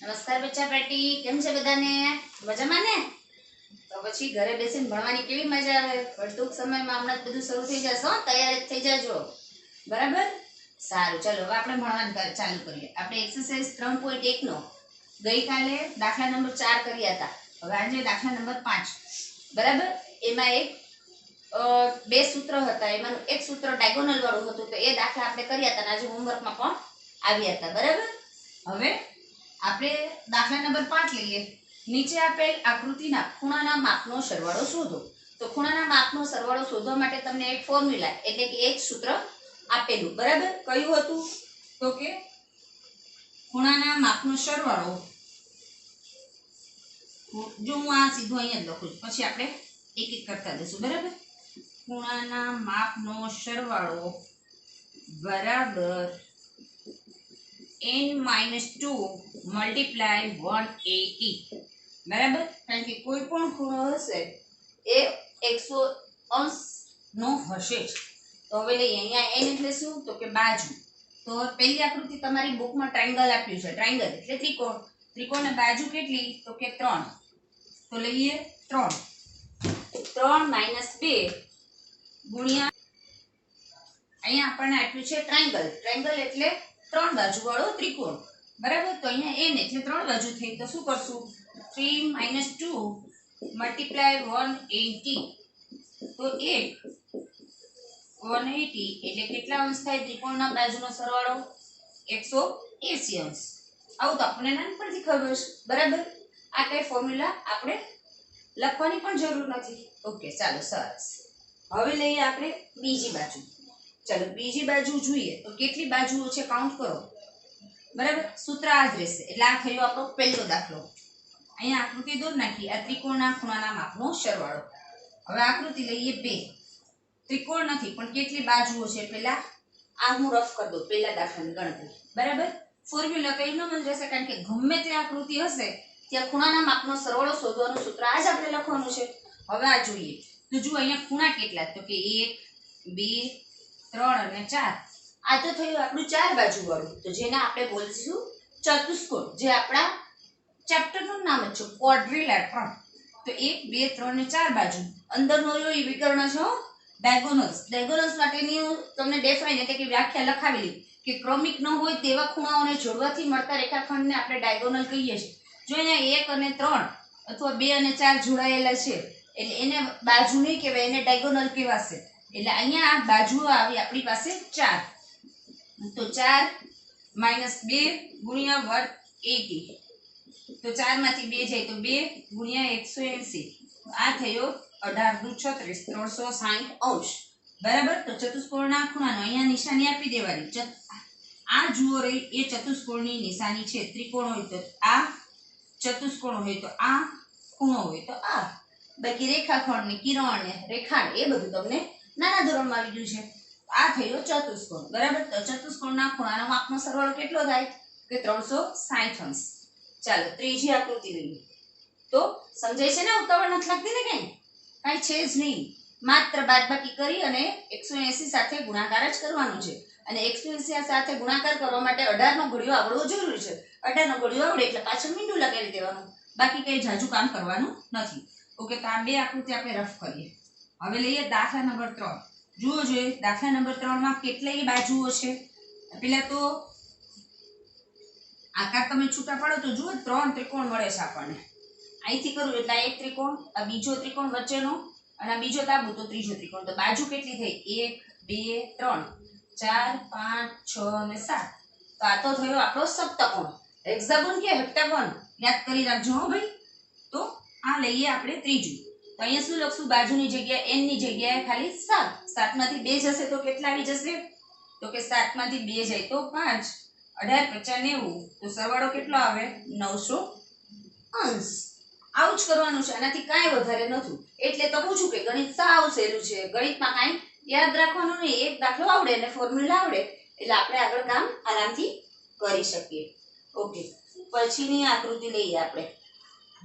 નમસ્કાર બચ્ચા પાર્ટી, કેમ છે બધાને? મજામાં ને? તો પછી ઘરે બેસીને ભણવાની કેવી મજા આવે. પણ ટૂંક સમયમાં હમણાં બધું શરૂ થઈ જશે હો, તૈયાર થઈ જાજો. બરાબર? સારું, ચલો હવે આપણે ભણવાનું ચાલુ કરીએ. આપણે એક્સરસાઇઝ 3.1 નો ગઈકાલે દાખલા નંબર 4 કર્યા હતા. હવે આજે દાખલા નંબર 5. બરાબર? એમાં એક બે સૂત્ર હતા, એમાંનું એક સૂત્ર ડાયગોનલ વાળું હતું, તો એ દાખલા આપણે કર્યા હતા. આજે હોમવર્કમાં પણ આવ્યા હતા. બરાબર? હવે આપણે દાખલા નંબર 5 લઈએ. નીચે આપેલ આકૃતિના ખૂણાના માપનો સરવાળો શોધો. તો ખૂણાના માપનો સરવાળો શોધવા માટે તમને એક ફોર્મ્યુલા એટલે કે એક સૂત્ર આપેલું. બરાબર? કયું હતું? તો કે ખૂણાના માપનો સરવાળો, જો હું આ સીધું અહીંયા જ લખું છું, પછી આપણે એક એક કરતા જઈશું. બરાબર? ખૂણાના માપનો સરવાળો બરાબર n-2 મલ્ટીપ્લાય 180. બરાબર? કારણ કે કોઈ પણ ખૂણો હશે એ 180 નો હશે જ. તો હવે લઈએ, અહીંયા n એટલે શું? તો કે બાજુ. તો પહેલી આકૃતિ તમારી બુકમાં ટ્રાયંગલ આપ્યું છે. ટ્રાયંગલ એટલે ત્રિકોણ. ત્રિકોણની બાજુ કેટલી? તો કે 3. તો લઈએ 3. 3 - 2 ગુણ્યા અહીંયા આપણને આપ્યું છે ટ્રાયંગલ. ટ્રાયંગલ એટલે 3 બાજુ વાળો ત્રિકોણ. બરાબર? તો અહીંયા n એટલે 3 બાજુ થઈ. તો શું કરશું? 3 - 2 મલ્ટીપ્લાય 180. તો 180 એટલે કેટલા અંશ થાય? ત્રિકોણના બાજુનો સરવાળો 180 અંશ. આવું તો આપણને નાનપણથી ખબર છે. બરાબર? આ કઈ ફોર્મ્યુલા આપણે લખવાની પણ જરૂર નથી. ઓકે, ચાલો, સરસ. હવે લઈએ આપણે બીજી બાજુ. ચાલો, બીજી બાજુ જોઈએ તો કેટલી બાજુઓ છે કાઉન્ટ કરો. બરાબર? સૂત્ર આ જ રહેશે. એટલે આ થયો આપણો પહેલો દાખલો. અહીંયા આકૃતિ દોર નાખી. આ ત્રિકોણના ખૂણાના માપનો સરવાળો. હવે આકૃતિ લઈએ 2. ત્રિકોણ નથી પણ કેટલી બાજુઓ છે પહેલા આ હું રફ કરી દઉં. પહેલા દાખલાની ગણતરી. બરાબર? ફોર્મ્યુલા કઈ ન જ રહેશે, કારણ કે ગમે તે આકૃતિ હશે ત્યાં ખૂણાના માપનો સરવાળો શોધવાનું સૂત્ર આ જ આપણે લખવાનું છે. હવે આ જોઈએ તો જુઓ અહીંયા ખૂણા કેટલા? તો કે 1, 2, 3 અને 4. આ તો થયું આપણું 4 બાજુ વાળું, તો જેને આપણે બોલીશું ચતુષ્કોણ, જે આપણા ચેપ્ટરનું નામ જ છે ક્વોડ્રિલેટરલ. તો 1, 2, 3 અને 4 બાજુ. અંદરનો એ વિકર્ણ છે ડાયગોનલ્સ. ડાયગોનલ્સ માટેની તમને ડેફાઈન એટલે કે વ્યાખ્યા લખાવેલી કે ક્રમિક ન હોય તેવા ખૂણાઓને જોડવાથી મળતા રેખાખંડને આપણે ડાયગોનલ કહીએ છીએ. જો અહીંયા 1 અને 3 અથવા 2 અને 4 જોડાયેલા છે એટલે એને બાજુ નહીં કહેવાય, એને ડાયગોનલ કહેવાશે. એટલે અહીંયા આ બાજુઓ આવી આપણી પાસે 4. તો 4 - 2 ગુણ્યા 180. તો 4 માંથી 2 જાય તો 2 ગુણ્યા 180. આ થયો 18 × 36 360 અંશ. બરાબર? તો ચતુષ્કોણના ખૂણાનો અહીંયા નિશાની આપી દેવાની. આ જુઓ રહી એ ચતુષ્કોણની નિશાની છે. ત્રિકોણ હોય તો આ, ચતુષ્કોણ હોય તો આ, ખૂણો હોય તો આ. બાકી રેખાખંડ ને કિરણ ને રેખાંડ એ બધું તમને નાના ધોરણમાં આવી ગયું છે. આ થયો ચતુષ્કોણ. બરાબર? તો ચતુષ્કોણના ખૂણાનો માપનો સરવાળો કેટલો થાય? કે 360 અંશ. ચાલો, ત્રીજી આકૃતિ લઈએ. તો સમજાય છે ને? ઉતાવળ નથી લાગતી ને? કાંઈ છે જ નહીં. માત્ર બાદબાકી કરી અને 180 સાથે ગુણાકાર જ કરવાનો છે. અને 180 સાથે ગુણાકાર કરવા માટે 18 નો ઘડિયો આવડવો જરૂરી છે. 18 નો ઘડિયો આવડે એટલે પાછળ મીંડું લગાવી દેવાનું. બાકી કઈ જાજુ કામ કરવાનું નથી. ઓકે, તો આ બે આકૃતિ આપણે રફ કરીએ. હવે લઈએ દાખલા નંબર 3. જુઓ જોઈએ દાખલા નંબર 3 માં કેટલી બાજુઓ છે. પેલા તો આકાર તમે છૂટા પાડો તો જુઓ 3 ત્રિકોણ મળે છે આપણને. અહીંથી કરું એટલે એક ત્રિકોણ, આ બીજો ત્રિકોણ વચ્ચેનો, અને આ બીજો તાબુ તો ત્રીજો ત્રિકોણ. તો બાજુ કેટલી થઈ? 1, 2, 3, 4, 5, 6 અને 7. તો આ તો થયો આપણો સપ્તકોણ. હેક્સાગોન કે હેપ્ટાગોન યાદ કરી રાખજો હો ભાઈ. તો આ લઈએ આપણે ત્રીજું. તો અહીંયા શું લખશું? બાજુની જગ્યાએ n ની જગ્યાએ ખાલી 7. 7 માંથી 2 જશે તો કેટલા આવી જશે? તો કે 7 માંથી 2 જાય તો 5. 18 × 50 90. તો સરવાળો કેટલો આવે? 900 અંશ. આવું જ કરવાનું છે, આનાથી કાંઈ વધારે નથી. એટલે તો પૂછું કે ગણિત સાવ સહેલું છે. ગણિતમાં કાંઈ યાદ રાખવાનું નહીં. એક દાખલો આવડે અને ફોર્મ્યુલા આવડે એટલે આપણે આગળ કામ આરામથી કરી શકીએ. ઓકે, પછીની આકૃતિ લઈએ આપણે.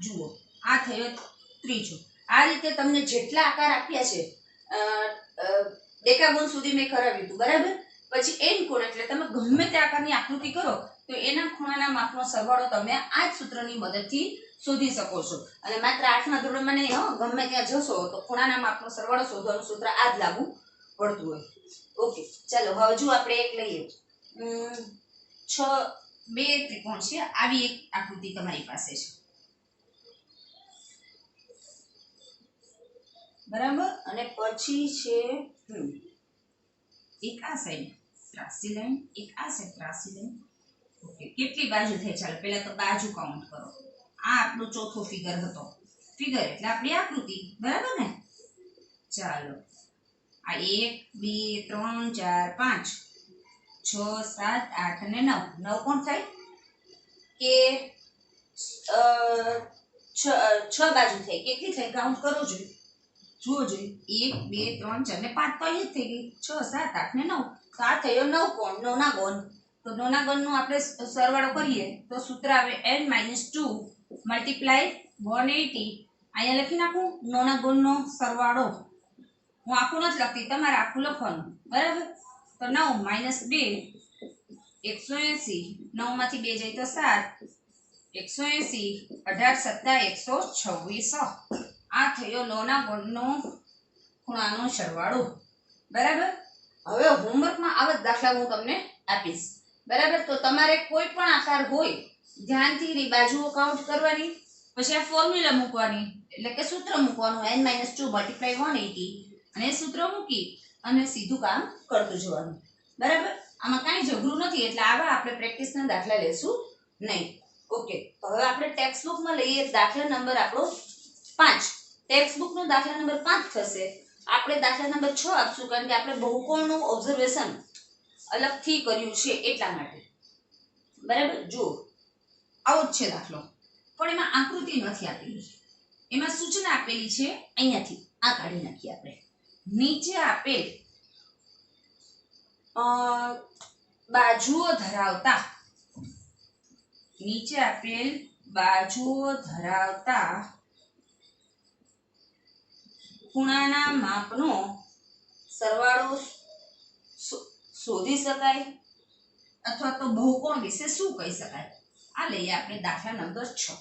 જુઓ, આ થયો ત્રીજો. આ રીતે તમને જેટલા આકાર આપ્યા છે ડેકાગોન સુધી મેં કરાવ્યું હતું. બરાબર? પછી n કોણ એટલે તમે ગમે તે આકારની આકૃતિ કરો તો એના ખૂણાના માપનો સરવાળો તમે આ જ સૂત્રની મદદથી શોધી શકો છો. અને માત્ર 8મા ધોરણમાં નહીં હો, ગમે ત્યાં જશો તો ખૂણાના માપનો સરવાળો શોધવાનું સૂત્ર આ જ લાગુ પડતું હોય. ઓકે, ચાલો હજુ આપણે એક લઈએ. 2 ત્રિકોણ છે, આવી એક આકૃતિ તમારી પાસે છે, બરાબર. અને પછી છે એક આ સાઈડ ત્રાસી લાઈન, એક આ સાઈડ ત્રાસી લાઈન. ઓકે, કેટલી બાજુ થઈ? ચાલો પહેલા તો બાજુ કાઉન્ટ કરો. આ આપણો ચોથો ફિગર હતો. ફિગર એટલે આપણી આકૃતિ, બરાબર ને? ચાલો, આ 1 2 3 4 5 6 7 8 અને 9. 9 કોણ થાય કે 6 બાજુ થઈ. કેટલી થઈ કાઉન્ટ કરો જોઈએ, જુઓ જોઈએ. 1 2 3 4 ને 5 તો અહીં જ થઈ ગઈ. 6 7 8 ને 9. તો આ થયો 9 કોણ, 9 ના ગોન. તો 9 ના ગોનનો આપણે સરવાળો કરીએ તો સૂત્ર આવે n-2 મલ્ટીપ્લાય 180. અહીંયા લખી નાખું 9 ના ગોનનો સરવાળો. હું આખું નથી લખતી, તમારે આખું લખવાનું, બરાબર. તો 9 - 2 180. 9 માંથી 2 જાય તો 7. 180 18 + 7 126. આ થયો 9 ના ગોળનો ખૂણાનો સરવાળો, બરાબર. હવે હોમવર્કમાં આવા જ દાખલા હું તમને આપીશ, બરાબર. તો તમારે કોઈ પણ આકાર હોય ધ્યાનથી એની બાજુઓ કાઉન્ટ કરવાની, પછી આ ફોર્મ્યુલા મૂકવાની, એટલે કે સૂત્ર મૂકવાનું n-2 × 180, અને સૂત્ર મૂકી અને સીધું કામ કરતું જવાનું, બરાબર. આમાં કાંઈ જઘરું નથી, એટલે આવા આપણે પ્રેક્ટિસના દાખલા લેશું નહીં. ઓકે, તો હવે આપણે ટેક્સ્ટ બુકમાં લઈએ દાખલા નંબર આપણો 5. ટેક્સ્ટ બુકનો દાખલા નંબર 5 થશે. આપણે દાખલા નંબર 6 આપશું, કારણ કે આપણે બહુકોણનું ઓબ્ઝર્વેશન અલગથી કર્યું છે એટલા માટે, બરાબર. જુઓ, આવો જ છે દાખલો, પણ એમાં આકૃતિ નથી આપેલી. એમાં સૂચના આપેલી છે. અહીંયાથી આ કાઢી નાખીએ આપણે. નીચે આપેલ બાજુઓ ધરાવતા, નીચે આપેલ બાજુઓ ધરાવતા ખૂણાના માપનો સરવાળો શોધી શકાય, અથવા તો બહુકોણ વિશે શું કહી શકાય. આ લઈએ આપણે દાખલા નંબર 6,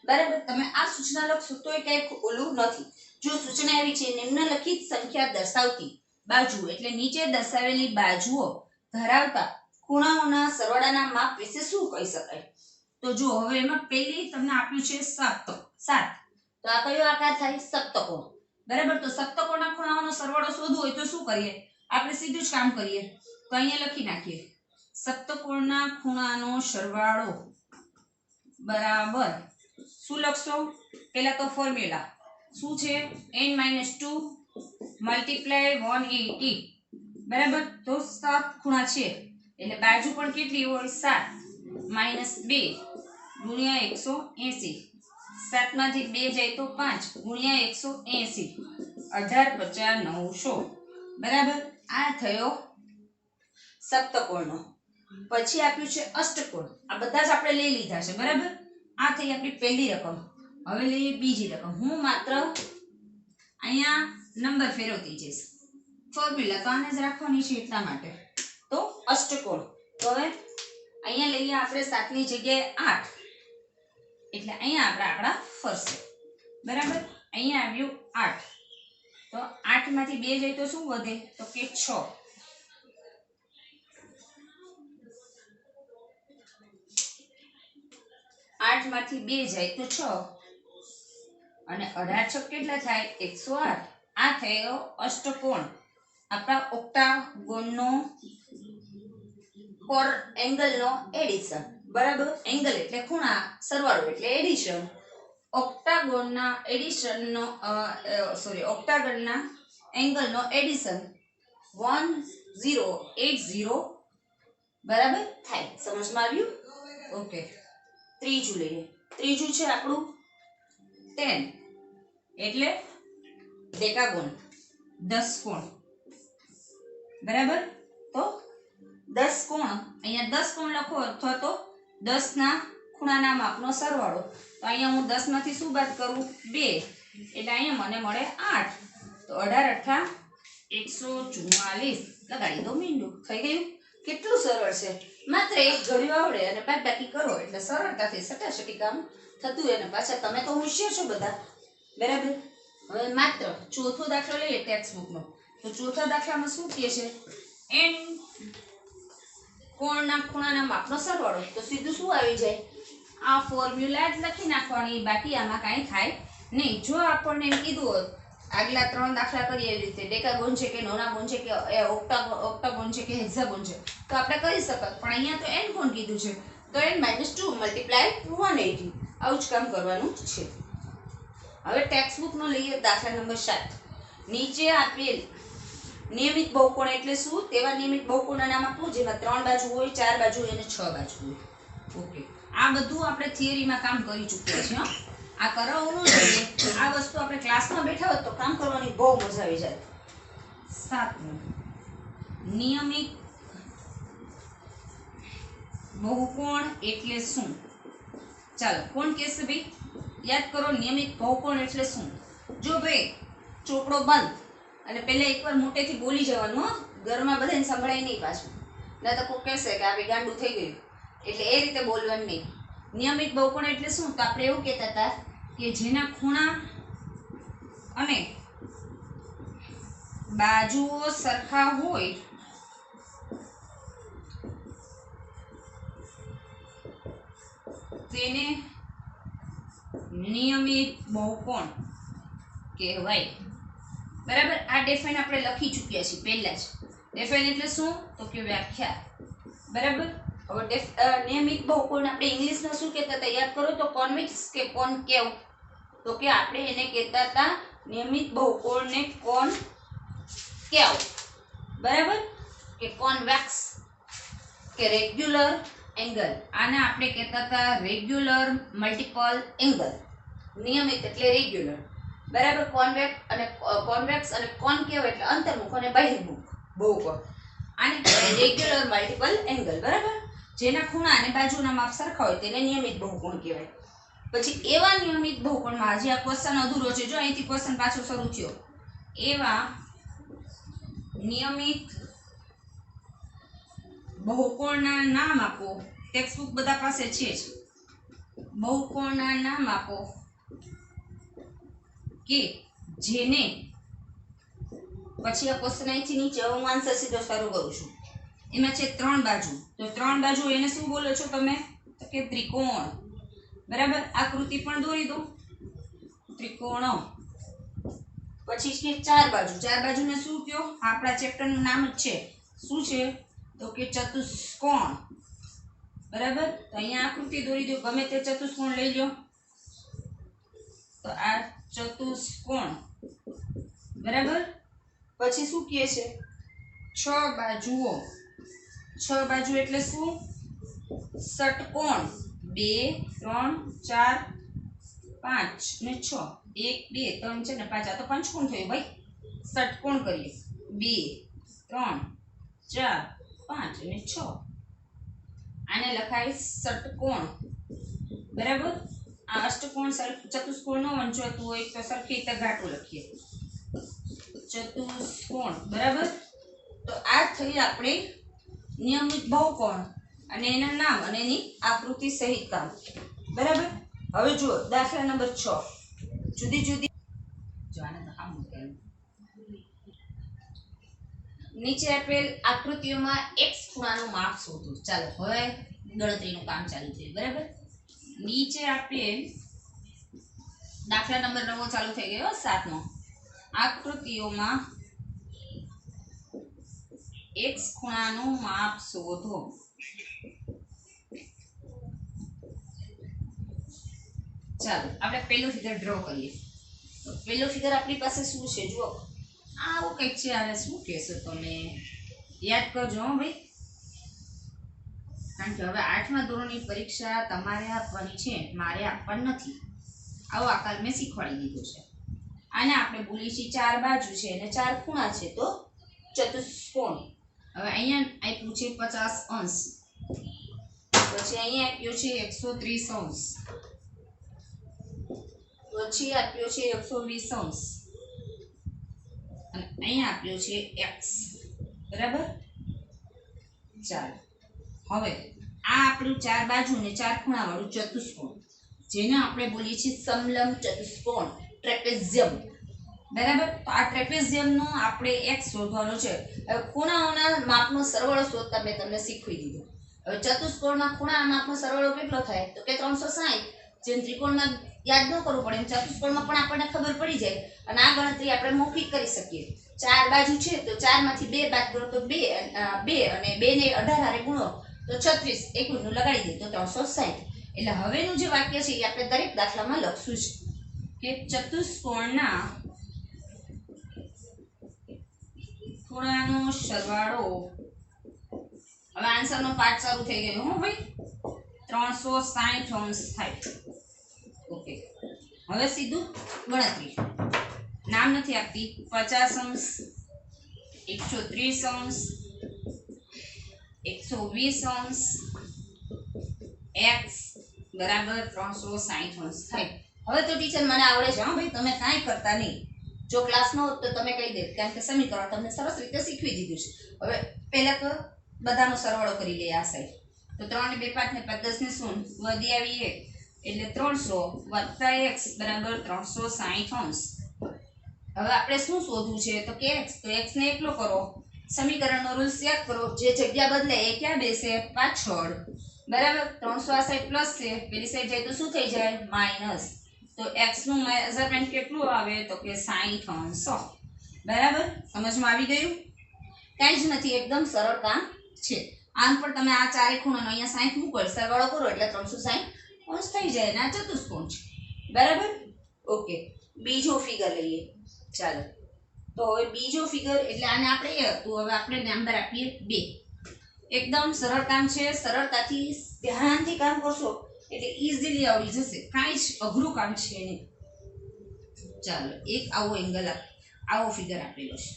બરાબર. તમે આ સૂચના લખશો તો એ કંઈ ઓલું નથી. જો સૂચના એવી છે, નિમ્નલિખિત સંખ્યા દર્શાવતી બાજુ, એટલે નીચે દર્શાવેલી બાજુઓ ધરાવતા ખૂણાઓના સરવાળાના માપ વિશે શું કહી શકાય. તો જો હવે એમાં પહેલી તમને આપ્યું છે 7. તો આ કયો આકાર થાય? સપ્તકોણ, બરાબર. તો સપ્તકોણના ખૂણાઓનો સરવાળો શોધવો હોય તો શું કરીએ? આપણે સીધું જ કામ કરીએ. તો અહીંયા લખી નાખીએ સપ્તકોણના ખૂણાનો સરવાળો બરાબર શું લખશો? પહેલા તો ફોર્મ્યુલા શું છે? n-2 મલ્ટીપ્લાય 180, બરાબર. તો 7 ખૂણા છે એટલે બાજુ પણ કેટલી હોય? 7 - 2 × 180. 7 માંથી 2 જાય તો 5 × 180. 18 × 50 = 900, બરાબર. આ થયો સપ્તકોણનો. પછી આપ્યું છે અષ્ટકોણ. આ બધા જ આપણે લઈ લીધા છે, બરાબર. આ થઈ આપણી પહેલી રકમ. હવે લઈએ બીજી રકમ. હું માત્ર અહીંયા નંબર ફેરવતી જઈશ. ફોર્મ્યુલા તો આને જ રાખવાની છે એટલા માટે. તો અષ્ટકોણ. તો હવે અહીંયા લઈએ આપણે 7 ની જગ્યાએ 8, એટલે અહીંયા આપણા આંકડા ફરશે, બરાબર. અહીંયા આવ્યું 8. તો 8 માંથી 2 જાય તો શું વધે? તો કે 6. 8 માંથી 2 જાય તો 6, અને 18 × 6 કેટલા થાય? 108. આ થયો અષ્ટકોણ, આપણા ઓક્ટાગોનનો કોર એંગલનો એડિશન, બરાબર. એંગલ એટલે ખૂણા, સરવાળો એટલે એડિશન. ઓક્ટાગોનના એડિશનનો ઓક્ટાગોનના એંગલનો એડિશન 1080, બરાબર થાય. સમજમાં આવ્યું? ઓકે. ત્રીજું લઈએ. ત્રીજું છે આપણું 10, એટલે ડેકાગોન, 10 કોણ, બરાબર. તો 10 કોણ, અહીંયા 10 કોણ લખો અથવા તો 10 ના ખૂણાના માપનો સરવાળો. તો અહીંયા હું 10 માંથી શું બાદ કરું? 2, એટલે અહીંયા મને મળે 8. તો 18 × 8 = 144. લગાડી દો મીંડું. થઈ ગયું. કેટલું સરળ છે, માત્ર એક ઘડિયો આવડે અને બાદબાકી કરો એટલે સરળતાથી સટાસટી કામ થતું હોય. અને પાછા તમે તો હોશિયાર છો બધા, બરાબર. હવે માત્ર ચોથો દાખલો લઈએ ટેક્સ્ટ બુકનો. તો ચોથા દાખલામાં શું કહે છે? એન કોણના ખૂણાના માપનો સરવાળો. તો સીધું શું આવી જાય? આ ફોર્મ્યુલા જ લખી નાખવાની, બાકી આમાં કાંઈ થાય નહીં. જો આપણને એમ કીધું હોત આગલા 3 દાખલા કરીએ એવી રીતે ડેકાગોન છે કે નોનાગોન છે કે ઓક્ટાગોન છે કે હેક્સાગોન છે તો આપણે કરી શકત. પણ અહીંયા તો એન કોણ કીધું છે, તો n - 2 × 180. આવું જ કામ કરવાનું છે. હવે ટેક્સ્ટ બુકનો લઈએ દાખલા નંબર 7. નીચે આપેલ નિયમિત બહુકોણ એટલે શું? તેવા નિયમિત બહુકોણના નામ આપો જેમાં 3 બાજુ હોય, 4 બાજુ હોય અને 6 બાજુ હોય. ઓકે, આ બધું આપણે થિયરીમાં કામ કરી ચૂક્યા છીએ. આ કરાવવાનું જોઈએ. આ વસ્તુ આપણે ક્લાસમાં બેઠા હોત તો કામ કરવાની બહુ મજા આવી જાય. 7મું, નિયમિત બહુકોણ એટલે શું? ચાલો, કોણ કહેશે ભાઈ? યાદ કરો, નિયમિત બહુકોણ એટલે શું? જો ભાઈ ચોપડો બંધ અને પહેલા એકવાર મોટેથી બોલી જવાનું, હો, ઘરમાં બધાને સંભળાય નહીં પાછું, ના તો કોઈ કહેશે કે આ ગાંડું થઈ ગયું. એટલે એ રીતે બોલવાનું નહીં. નિયમિત બહુકોણ એટલે શું? તો આપણે એવું કહેતા હતા કે જેના ખૂણા અને બાજુઓ સરખા હોય તેને નિયમિત બહુકોણ કહેવાય. બરાબર. આ ડેફાઇન આપણે લખી ચૂક્યા છીએ પહેલા જ. ડેફાઇન એટલે શું? તો કે વ્યાખ્યા. બરાબર. હવે નિયમિત બહુકોણ આપણે ઇંગ્લિશમાં શું કહેતા હતા? યાદ કરો તો કોન્વેક્સ કે કોનકેવ. તો કે આપણે એને કહેતા હતા નિયમિત બહુકોણને કોનકેવ. બરાબર. કે કોન્વેક્સ કે રેગ્યુલર એંગલ. આને આપણે કહેતા હતા રેગ્યુલર મલ્ટીપલ એંગલ. નિયમિત એટલે રેગ્યુલર, બરાબર. કોન્વેક્સ અને કોનકેવ એટલે અંતર્મુખ અને બહિર્મુખ બહુકોણ. આને કહેવાય રેગ્યુલર મલ્ટીપલ એંગલ. બરાબર. જેના ખૂણા અને બાજુના માપ સરખા હોય તેને નિયમિત બહુકોણ કહેવાય. પછી એવા નિયમિત બહુકોણમાં, હજી આ ક્વેશ્ચન અધૂરો છે, જો અહીંથી ક્વેશ્ચન પાછો શરૂ થયો. એવા નિયમિત બહુકોણના નામ આપો. ટેક્સ્ટ બુક બધા પાસે છે જ. બહુકોણના નામ આપો કે જેને, પછી આ ક્વેશ્ચન અહીંથી નીચે હું આન્સર સીધો શરૂ કરું છું. એમાં છે 3 બાજુ. તો 3 બાજુ એને શું બોલો છો તમે? તો કે ત્રિકોણ. બરાબર. આકૃતિ પણ દોરી દો, ત્રિકોણ. પછી છે 4 બાજુ. 4 બાજુને શું કહો? આપણા ચેપ્ટરનું નામ જ છે. શું છે? તો કે ચતુષ્કોણ. બરાબર. તો અહીંયા આકૃતિ દોરી દો, ગમે તે ચતુષ્કોણ લઈ લો. તો આ ચતુષ્કોણ. બરાબર. પછી શું કહે છે? 6 બાજુઓ. 6 બાજુ એટલે શું? ષટકોણ. 2 3 4 5 ને 6. 1 2 3 છે ને 5. આ તો પંચકોણ થયું ભાઈ. ષટકોણ કરીએ. 2 3 4 5 અને 6. આને લખાય ષટકોણ. બરાબર. આ અષ્ટકોણ ચતુષ્કોણ નો વંચવતું હોય તો સરખી રીતે ઘાટું લખીએ, ચતુષ્કોણ. બરાબર. તો આ થઈ આપણે નિયમિત બહુકોણ અને એના નામ અને એની આકૃતિ સહિત કામ. બરાબર. હવે જુઓ દાખલા નંબર 6. જુદી જુદી નીચે આપેલ આકૃતિઓમાં x ખૂણાનું માપ શોધો. ચાલો હવે ગણતરીનું કામ ચાલુ થયું. બરાબર. નીચે આપેલ દાખલા નંબર 9 ચાલુ થઈ ગયો, 7મો. આકૃતિઓમાં x ખૂણાનું માપ શોધો. ચાલો આપણે પહેલું ફિગર ડ્રો કરીએ. તો પહેલું ફિગર આપણી પાસે શું છે? જુઓ, આવું કંઈક છે. આને શું કહેશો તમે? યાદ કરજો ભાઈ, કારણ કે હવે 8મા ધોરણની પરીક્ષા તમારે આપવાની છે, મારે આપવાની નથી. આવો આકાર મેં શીખવાડી દીધો છે. આને આપણે બોલીએ છીએ 4 બાજુ છે અને 4 ખૂણા છે, તો ચતુષ્કોણ. હવે અહીંયા આપ્યું છે 50 અંશ, પછી અહીંયા આપ્યો છે 130 અંશ, પછી આપ્યો છે 120 અંશ અને અહીંયા આપ્યો છે x. બરાબર. ચાલો હવે આ આપણું 4 બાજુ ને 4 ખૂણા વાળું ચતુષ્કોણ, જેને આપણે બોલીએ છીએ સમલંબ ચતુષ્કોણ, ટ્રેપેઝિયમ. બરાબર. તો આ ટ્રેપેઝિયમનો આપણે x શોધવાનો છે. હવે ખૂણાઓના માપનો સરવાળો શોધતા મેં તમને શીખવી દીધું. હવે ચતુષ્કોણના ખૂણાના માપનો સરવાળો કેટલો થાય તો કે 360. જેમ ત્રિકોણમાં યાદ ન કરવું પડે એમ ચતુષ્કોણમાં પણ આપણને ખબર પડી જાય અને આ ગણતરી આપણે મૌખિક કરી શકીએ. 4 બાજુ છે તો 4 માંથી 2 બાદ કરો તો 2 અને 2 ને 18 હારે ગુણો તો 36, એકનું લગાડી દે તો 360. એટલે હવેનું જે વાક્ય છે એ આપણે દરેક દાખલામાં લખશું છે કે ચતુષ્કોણના ખૂણાનો સરવાળો, હવે આન્સરનો પાર્ટ શરૂ થઈ ગયો હો ભાઈ, 360 અંશ થાય. ઓકે, હવે સીધું ગણતરી. નામ નથી આપતી. 50 અંશ, 130 અંશ, 120 અંશ, x બરાબર 360 અંશ થાય. હવે તો ટીચર મને આવડે છે. હા ભાઈ, તમે કાંઈ કરતા નહીં. જો ક્લાસ નો હોત તો તમે કહી દે, કારણ કે સમીકરણ તમને સરસ રીતે શીખવી દીધું છે. હવે પહેલા તો બધાનો સરવાળો કરી લઈએ. આ સાઈડ તો 3 ને 2 5 ને 5 10 ને 0 વધી આવી 1 એટલે 300 વત્તા x બરાબર 360 અંશ. હવે આપણે શું શોધવું છે તો કે x, તો x ને એકલો કરો, સમીકરણનો રૂલ્સ યાદ કરો. જે જગ્યા બદલે એ ક્યાં બેસે? પાછળ. બરાબર. 300 આ સાઈડ પ્લસ છે, પેલી સાઈડ જાય તો શું થઈ જાય? માઈનસ. તો x નું મેઝરમેન્ટ કેટલું આવે તો કે 60 અંશ. બરાબર. સમજમાં આવી ગયું? કાંઈ જ નથી, એકદમ સરળ કામ છે. આમ પણ તમે આ ચારે ખૂણાનો અહીંયા 60 મૂકો, સરવાળો કરો એટલે 360 અંશ થઈ જાય ને આ ચતુષ્કોણ છે. બરાબર. ઓકે, બીજો ફિગર લઈએ. ચાલો, તો હવે બીજો ફિગર એટલે આને આપણે એ હતું, હવે આપણે નંબર આપીએ 2. એકદમ સરળ કામ છે. સરળતાથી ધ્યાનથી કામ કરશો એટલે ઈઝીલી આવડી જશે. કાંઈ જ અઘરું કામ છે નહીં. ચાલો, એક આવો એંગલ આવો ફિગર આપેલો છે.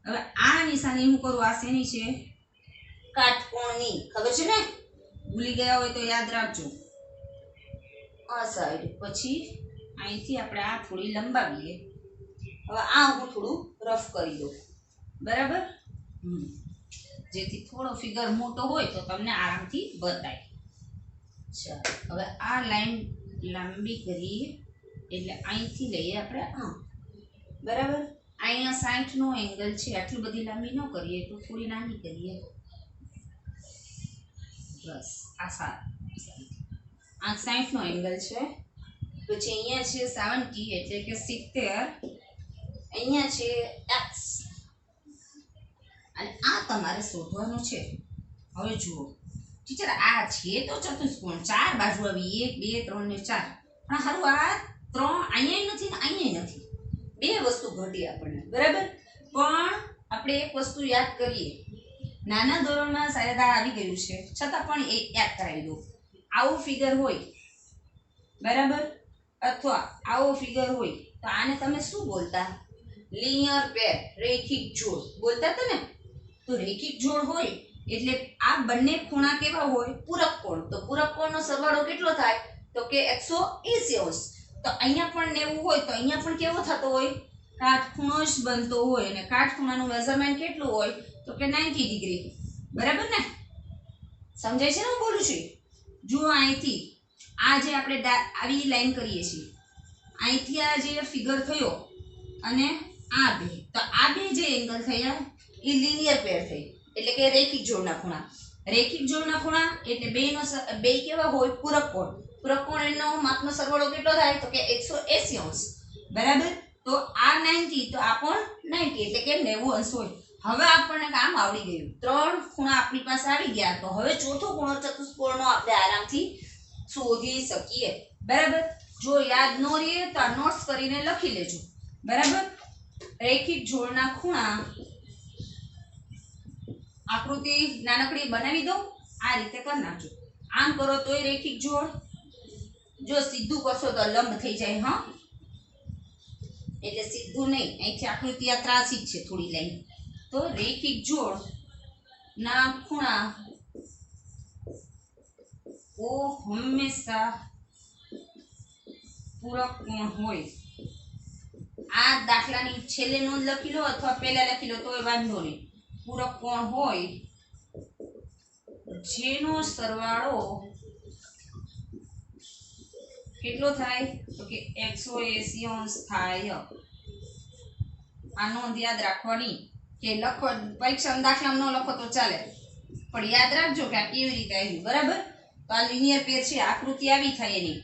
હવે આ નિશાની હું કરું? આ શેની છે? કાટકોણની. ખબર છે ને? ભૂલી ગયા હોય તો યાદ રાખજો. આ સાઈડ પછી અહીંથી આપણે આ થોડી લંબાવીએ. હવે આ હું થોડું રફ કરી દઉં. બરાબર. જેથી થોડો ફિગર મોટો હોય તો તમને આરામથી બતાય. ચાલો, હવે આ લાઈન લાંબી કરીએ એટલે અહીંથી લઈએ આપણે આ. બરાબર. અહીંયા 60 નો એંગલ છે. આટલી બધી લાંબી ન કરીએ, તો થોડી નાની કરીએ. બસ આ 60 નો એંગલ છે. પછી અહીંયા છે 70 એટલે કે 70. અહીંયા છે x અને આ તમારે શોધવાનું છે. હવે જુઓ ટીચર, આ છે તો ચતુષ્કોણ, 4 બાજુ આવી 1 2 3 ને 4. પણ હારું આ 3 અહીંયા નથી ને અહીંયા નથી. 2 વસ્તુ ઘટી આપણને. બરાબર. પણ આપણે એક વસ્તુ યાદ કરીએ. નાના ધોરણમાં શાયદ આ આવી ગયું છે, છતાં પણ એ યાદ કરાવી દો. આવું ફિગર હોય, બરાબર, અથવા આવો ફિગર હોય તો આને તમે શું બોલતા? લિનિયર પેર, રેખિક જોડ બોલતા હતા ને? તો રેખિક જોડ હોય એટલે આ બંને ખૂણા કેવા હોય? પૂરક કોણ. તો પૂરક કોણનો સરવાળો કેટલો થાય તો કે 180 અંશ. તો અહીંયા પણ 90 હોય તો અહીંયા પણ કેવો થતો હોય? કાટખૂણો જ બનતો હોય. અને કાટખૂણાનું મેઝરમેન્ટ કેટલું હોય તો કે 90 ડિગ્રી. બરાબર ને? સમજાય છે ને હું બોલું છું? જુઓ, અહીંથી આ જે આપણે આવી લાઈન કરીએ છીએ, અહીંથી આ જે ફિગર થયો અને આ બે, તો આ બે જે એંગલ થયા એ લિનિયર પેર થઈ, એટલે કે રેખિક જોડના ખૂણા. રેખિક જોડના ખૂણા એટલે બે કેવા હોય? પૂરક કોણ. પૂરક કોણનો માપનો સરવાળો કેટલો થાય તો કે 180 અંશ. બરાબર. તો આ 90 તો આ પણ 90 એટલે કે 90 અંશ હોય. હવે આપણને કામ આવડી ગયું. 3 ખૂણા આપણી પાસે આવી ગયા. તો હવે ચોથો ખૂણો ચતુષ્કોણનો આપણે આરામથી શોધી શકીએ. બરાબર. જો યાદ ન રહે તો આ નોટ્સ કરીને લખી લેજો. બરાબર. રેખિક જોડના ખૂણા આકૃતિ નાનકડી બનાવી દો. આ રીતે કરી નાખજો. આમ કરો તોય રેખિક જોડ, જો સીધું કરશો તો લંબ થઈ જાય. હા, એટલે સીધું નહીં, અહીંથી આકૃતિ આ ત્રાસી જ છે થોડી લાઈન. તો રેખિક જોડ ના ખૂણા ઓ હંમેશા પૂરક કોણ હોય. આ દાખલાની છેલ્લે નોંધ લખી લો અથવા પહેલા લખી લો તોય વાંધો નહીં. પૂરક કોણ હોય જેનો સરવાળો કેટલો થાય તો કે 180 થાય। આ નોંધ યાદ રાખવાની કે લખો પરીક્ષામાં દાખલામાં ન લખો તો ચાલે પણ યાદ રાખજો કે આ કેવી રીતે આવ્યું બરાબર। તો આ લિનિયર પેર છે આકૃતિ આવી થાય એની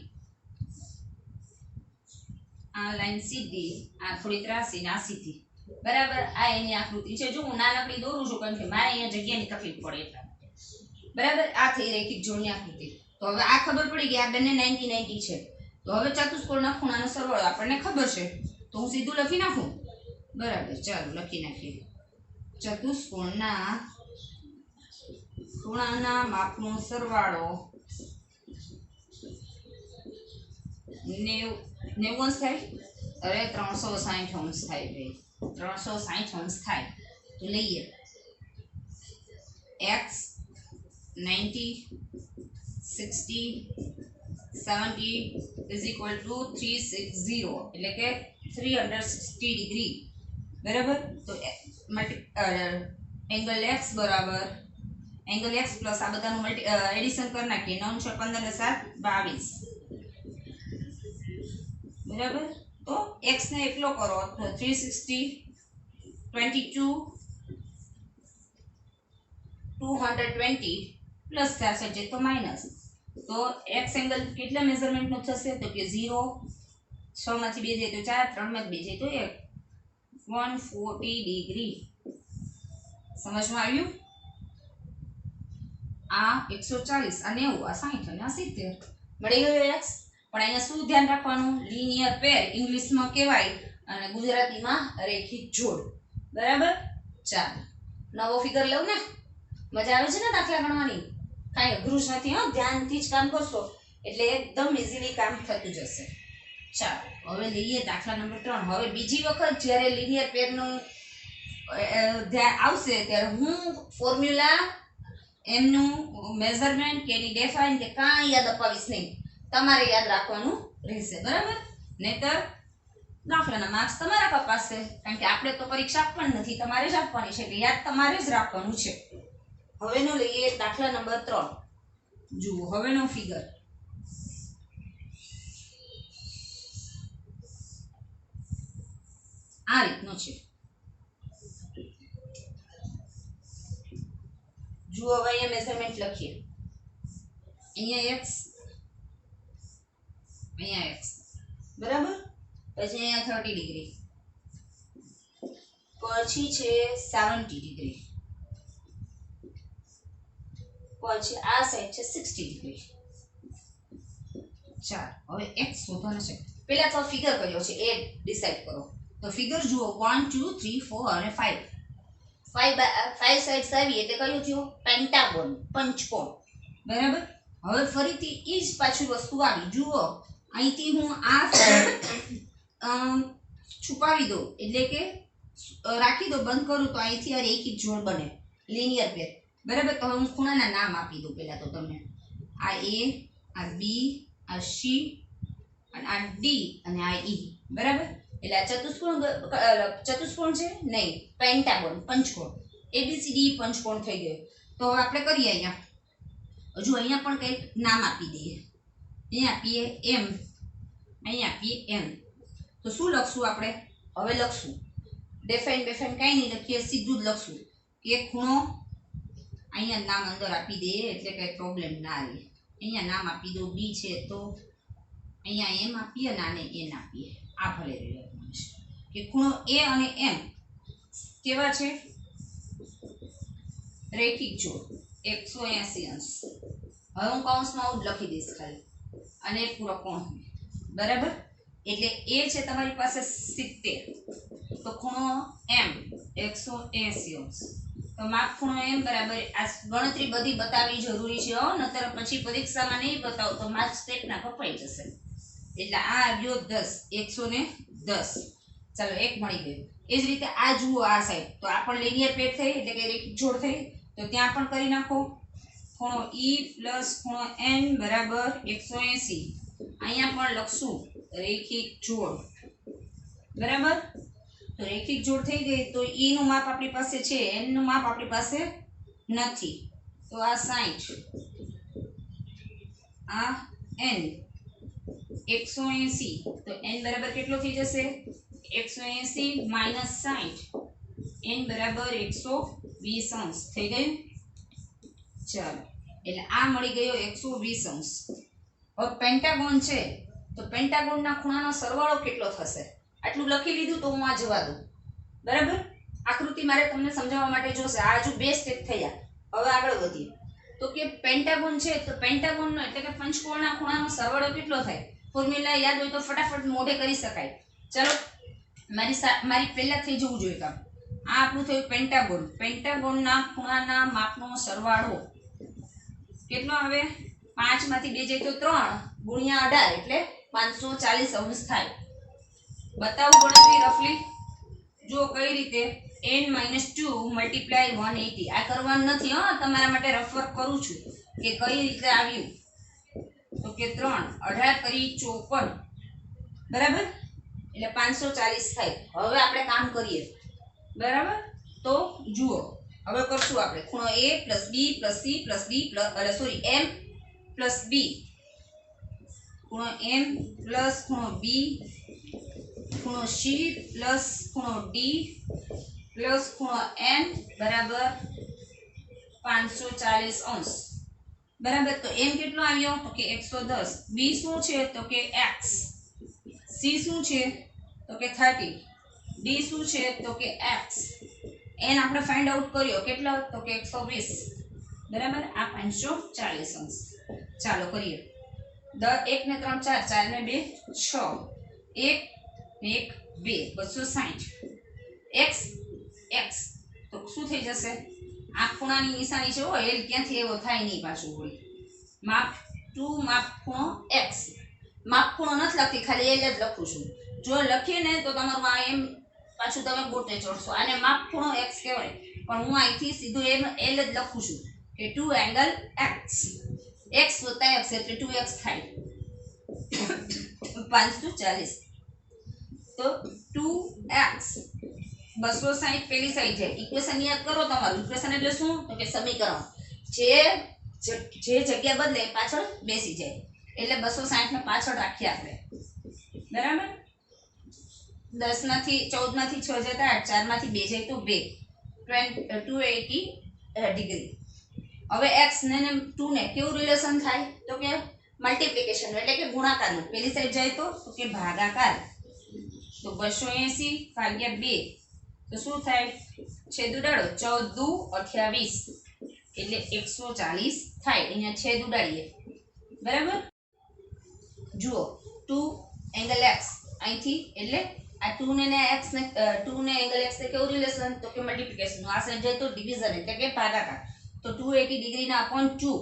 આ લાઈન સીધી આ થોડી ત્રાસી ને આ સીધી બરાબર। આ એની આકૃતિ છે જો હું નાનકડી દોરું છું કારણ કે મારે અહીંયા જગ્યાની તકલીફ પડે એટલા માટે બરાબર। આ થઈ રેખિક જોડની આકૃતિ। તો હવે આ ખબર પડી કે આ બંને 90 90 છે તો હવે ચતુષ્કોણના ખૂણાનો સરવાળો આપણને ખબર છે તો હું સીધું લખી નાખું બરાબર। ચાલો લખી નાખીએ ચતુષ્કોણના ખૂણાના માપનો સરવાળો 90 અંશ થાય અરે 360 અંશ થાય ભાઈ 360 અંશ થાય તો લઈએ x 90 60 70 is equal to 360 એટલે કે 360 ડિગ્રી બરાબર। તો એંગલ x બરાબર એંગલ x પ્લસ આ બધાનું એડિશન કરી નાખીએ 9 6 15 ને 7 22 બરાબર। તો x ને એકલો કરો તો 360 22 220 પ્લસ થશે જે તો માઈનસ તો x એંગલ કેટલા મેઝરમેન્ટ નો થશે તો કે 0 6 માંથી 2 જાય તો 4 3 માંથી 2 જાય તો 1 140 ડિગ્રી સમજમાં આવ્યું। આ 140 આ 90 આ 60 અને આ 70 મળી ગયું x। પણ અહીંયા શું ધ્યાન રાખવાનું લિનિયર પેર ઇંગ્લિશમાં કહેવાય અને ગુજરાતીમાં રેખિક જોડ બરાબર। ચાલો નવો ફિગર લઉં ને મજા આવે છે ને દાખલા ગણવાની કાંઈ અઘરું જ નથી હો ધ્યાનથી જ કામ કરશો એટલે એકદમ ઇઝીલી કામ થતું જશે। ચાલો હવે લઈએ દાખલા નંબર 3। હવે બીજી વખત જ્યારે લિનિયર પેરનું ધ્યાન આવશે ત્યારે હું ફોર્મ્યુલા એમનું મેઝરમેન્ટ કે એની ડેફાઇન કે કાંઈ યાદ અપાવીશ નહીં તમારે યાદ રાખવાનું રહેશે બરાબર। નહીતર દાખલાના માર્ક્સ તમારા કપાશે કારણ કે આપણે તો પરીક્ષા આપવાની નથી તમારે જ આપવાની છે એટલે યાદ તમારે જ રાખવાનું છે। હવેનો લઈએ દાખલા નંબર 3 જુઓ હવેનો ફિગર આ રીતનો છે જુઓ હવે અહીંયા મેઝરમેન્ટ લખીએ અહીંયા x અહીંયા x બરાબર પછી અહીંયા 30 ડિગ્રી પછી છે 70 ડિગ્રી પછી આ સાઈડ છે 60 ડિગ્રી। ચાલો હવે x શોધવાનો છે પહેલા તો ફિગર કર્યો છે એ ડિસાઈડ કરો તો ફિગર જુઓ 1 2 3 4 અને 5 સાઈડ્સ આવી એટલે કયું થયું પેન્ટાગોન પંચકોણ બરાબર। હવે ફરીથી એ જ પાછું વસ્તુ આવી જુઓ અહીંથી હું આ છુપાવી દઉં એટલે કે રાખી દો બંધ કરું તો અહીંથી આ રેખિક જોડ બને લિનિયર પેર બરાબર। તો હું ખૂણાના નામ આપી દઉં પહેલા તો તમને આ a આ b આ c અને આ d અને આ e બરાબર। એટલે આ ચતુષ્કોણ છે નહીં પેન્ટાગોન પંચકોણ abcd પંચકોણ થઈ ગયો। તો હવે આપણે કરીએ અહીંયા હજુ અહીંયા પણ કંઈક નામ આપી દઈએ અહીંયા આપીએ m અહીંયા આપીએ n તો શું લખશું આપણે હવે લખશું ડેફાઇન કાંઈ નહીં લખીએ સીધું જ લખશું કે ખૂણો અહીંયા નામ અંદર આપી દઈએ એટલે કંઈ પ્રોબ્લેમ ના આવે અહીંયા નામ આપી દો b છે તો અહીંયા m આપીએ અને આને n આપીએ આ ભલે રહેવાનું છે કે ખૂણો a અને m કેવા છે રેખિક જોડ 180 અંશ। હવે હું કૌંસમાં આવું જ લખી દઈશ ખાલી અને પૂરો કોણ બરાબર એટલે a છે તમારી પાસે 70 તો ખૂણો m 180 અંશ તો માપ ખૂણો m બરાબર આ ગણતરી બધી બતાવવી જરૂરી છે હો નતર પછી પરીક્ષામાં નહીં બતાવો તો માર્ક્સ પેટના કપાઈ જશે એટલે આ આવ્યો 10 110 ચાલો એક મળી ગયું। એ જ રીતે આ જુઓ આ સાઈડ તો આ પણ લિનિયર પેર થઈ એટલે કે રેખિક જોડ થઈ તો ત્યાં પણ કરી નાખો ખૂણો e પ્લસ ખૂણો n બરાબર 180 અહીંયા પણ લખશું રેખિક જોડ બરાબર। તો રેખિક જોડ થઈ ગઈ તો e નું માપ આપણી પાસે છે, n નું માપ આપણી પાસે નથી. તો આ 60, આ n 180, તો n બરાબર કેટલો થઈ જશે? 180 માઇનસ 60, n બરાબર 120 અંશ થઈ ગયું. ચાલો, એટલે આ મળી ગયો 120 અંશ. હવે પેન્ટાગોન છે તો પેન્ટાગોનના ખૂણાનો સરવાળો કેટલો થશે? આટલું લખી લીધું તો હું આ જવા દઉં. બરાબર, આકૃતિ મારે તમને સમજાવવા માટે જોશે. આ હજુ 2 સ્ટેપ થયા. હવે આગળ વધીએ. તો કે પેન્ટાગોન છે તો પેન્ટાગોનનો એટલે કે પંચકોણના ખૂણાનો સરવાળો કેટલો થાય? ફોર્મ્યુલા યાદ હોય તો ફટાફટ મોઢે કરી શકાય. ચલો, મારી પહેલા થઈ જવું જોઈએ કામ. આ આપણું થયું પેન્ટાગોન. પેન્ટાગોનના ખૂણાના માપનો સરવાળો કેટલો આવે? 5 માંથી 2 જાય તો 3 ગુણ્યા 18 એટલે 540 અંશ થાય. બતાવું ગણતરી રફલી? જો કઈ રીતે n - 2 × 180. આ કરવાનું નથી હો, તમારા માટે રફ વર્ક કરું છું કે કઈ રીતે આવ્યું. તો કે 3 18 કરી 54, બરાબર, એટલે 540 થાય. હવે આપણે કામ કરીએ. બરાબર, તો જુઓ હવે કરશું આપણે ખૂણો a + b + c + d m + b, ખૂણો m પ્લસ ખૂણો b, ખૂણો c પ્લસ ખૂણો d પ્લસ ખૂણો n બરાબર 540 અંશ. બરાબર, તો m કેટલો આવ્યો? તો કે 110. b શું છે? તો કે x. c શું છે? તો કે 30. d શું છે? તો કે x. n આપણે ફાઇન્ડ આઉટ કર્યો કેટલો? તો કે 120. બરાબર, આ 540 અંશ. ચાલો કરીએ. 1 ને 3 4, 4 ને 2 6, 1 1 2 260. x x તો શું થઈ જશે? આ ખૂણાની નિશાની છે હો, એલ ક્યાંથી એવો થાય નહીં પાછું વળી. માપ 2 માપ ખૂણો x. માપ ખૂણો નથી લખતી, ખાલી એલ જ લખું છું. જો લખીએ ને તો તમારું આ એમ પાછું તમે ગોટે ચડશો. આને માપ ખૂણો x કહેવાય, પણ હું અહીંથી સીધું એલ જ લખું છું કે 2 એંગલ x. x + x એટલે 2x થાય. 540 તો 2x 260 પેલી સાઈડ જાય. ઇક્વેશન યાદ કરો તમારું. ઇક્વેશન એટલે શું? તો કે સમીકરણ. જે જગ્યા બદલે પાછળ બેસી જાય. એટલે 260 ને પાછળ રાખીએ આપણે. બરાબર, 10 માંથી 14 માંથી 6 જતા 8, 4 માંથી 2 જાય તો 2, 280 ડિગ્રી. હવે x ને 2 ને કેવું રિલેશન થાય? તો કે મલ્ટીપ્લિકેશન એટલે કે ગુણાકારનું. પેલી સાઈડ જાય તો કે ભાગાકાર. તો 280 ભાગ્યા 2 તો શું થાય? છેદ ઉડાડો. 14 દુ 28 એટલે 140 થાય. અહીંયા છેદ ઉડાડીએ. બરાબર, જુઓ 2 એંગલ x અહીંથી એટલે આ 2 ને x ને 2 ને એંગલ x ને કેવું રિલેશન? તો કે મલ્ટીપ્લિકેશન. આ સાઈડ જાય તો ડિવિઝન એટલે કે ભાગાકાર. તો 280 ડિગ્રીના અપોન 2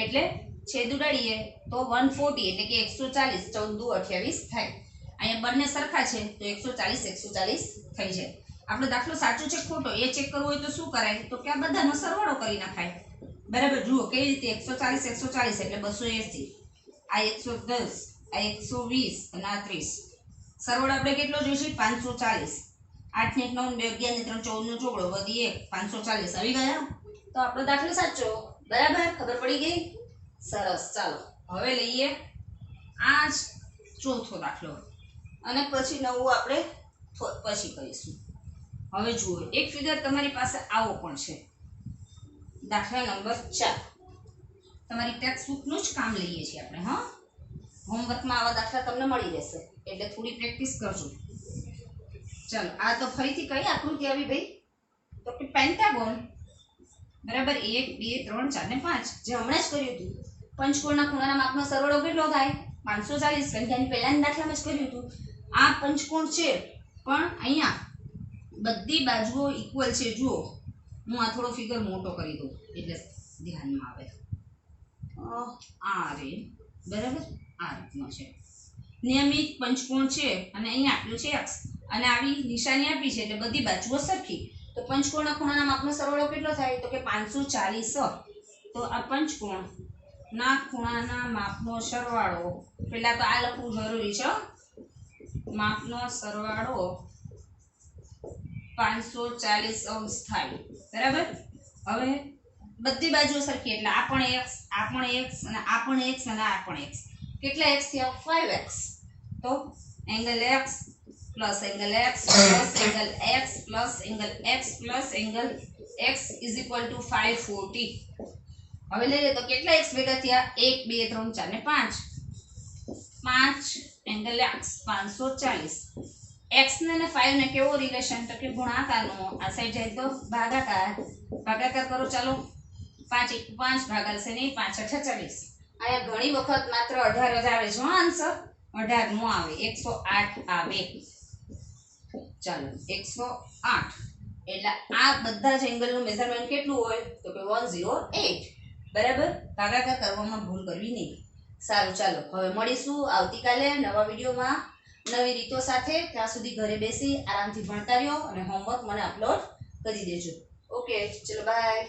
એટલે છેદ ઉડાડીએ તો 140 એટલે કે 140. 14 દુ 28 થાય. અહીંયા બંને સરખા છે તો 140 140 થઈ જાય. આપણો દાખલો સાચો છે ખોટો એ ચેક કરવું હોય તો શું કરાય? તો કે આ બધાનો સરવાળો કરી નાખાય. બરાબર, જુઓ કઈ રીતે 140 140 એટલે 280, આ 110, આ 120 અને આ 30. સરવાળો આપણે કેટલો જોઈશે? 540. 8 ને 9 ને 2 11 ને 3 14 નો ચોગડો વધી 1 540 આવી ગયા. તો આપણો દાખલો સાચો. બરાબર, ખબર પડી ગઈ? સરસ. ચાલો હવે લઈએ આ જ ચોથો દાખલો અને પછી નવું આપણે પછી કરીશું. હવે જુઓ એક ફિગર તમારી પાસે આવો પણ છે. દાખલા નંબર 4. તમારી ટેક્સ્ટબુકનું જ કામ લઈએ છીએ આપણે. હા, હોમવર્કમાં આવા દાખલા તમને મળી રહેશે એટલે થોડી પ્રેક્ટિસ કરજો. ચાલો, આ તો ફરીથી કઈ આકૃતિ આવી ભાઈ? તો કે પેન્ટાગોન. બરાબર, 1 2 3 4 ને 5 જે હમણાં જ કર્યું હતું. પંચકોણના ખૂણાના માપનો સરવાળો કેટલો થાય? 540. કારણ કે આની પહેલાના દાખલામાં જ કર્યું હતું. આ પંચકોણ છે પણ અહીંયા બધી બાજુઓ ઇક્વલ છે. જુઓ, હું આ થોડો ફિગર મોટો કરી દઉં એટલે ધ્યાનમાં આવે. આ રે, બરાબર, આ રીતનો છે. નિયમિત પંચકોણ છે અને અહીંયા આપ્યું છે x અને આવી નિશાની આપી છે એટલે બધી બાજુઓ સરખી. તો પંચકોણના ખૂણાના માપનો સરવાળો કેટલો થાય? તો કે 540. તો આ પંચકોણના ખૂણાના માપનો સરવાળો, પહેલા તો આ લખવું જરૂરી છે. માપનો સરવાળો 540 અંશ થાય બરાબર. હવે બધી બાજુ સરખી એટલે આ પણ x આ પણ x અને આ પણ x અને આ પણ x. કેટલા x થયા 5x. તો angle x plus angle x plus angle x plus angle x plus angle x is equal to 540. હવે લઈએ તો કેટલા x ભેગા થયા 1 2 3 4 ને 5. 5 એંગલ x 540. x ને 5 ને કેવો રિલેશન તો કે ગુણાકારનો. આ સાઈડ જાય તો ભાગાકાર. ભાગાકાર કરો ચાલો. 5 1 5 ભાગાશે નહીં 5 8 40. આયા ઘણી વખત માત્ર 18 જ આવે છે આન્સર. 18 નો આવે 108 આવે. ચાલો 108 એટલે આ બધા જ એંગલનું મેઝરમેન્ટ કેટલું હોય તો કે 108 બરાબર. ભાગાકાર કરવામાં ભૂલ કરવી નહીં. સારું ચાલો હવે મળીશું આવતીકાલે નવા વિડીયોમાં નવી રીતો સાથે. ત્યાં સુધી ઘરે બેસી આરામથી ભણતા રહ્યો અને હોમવર્ક મને અપલોડ કરી દેજો. ઓકે ચલો બાય.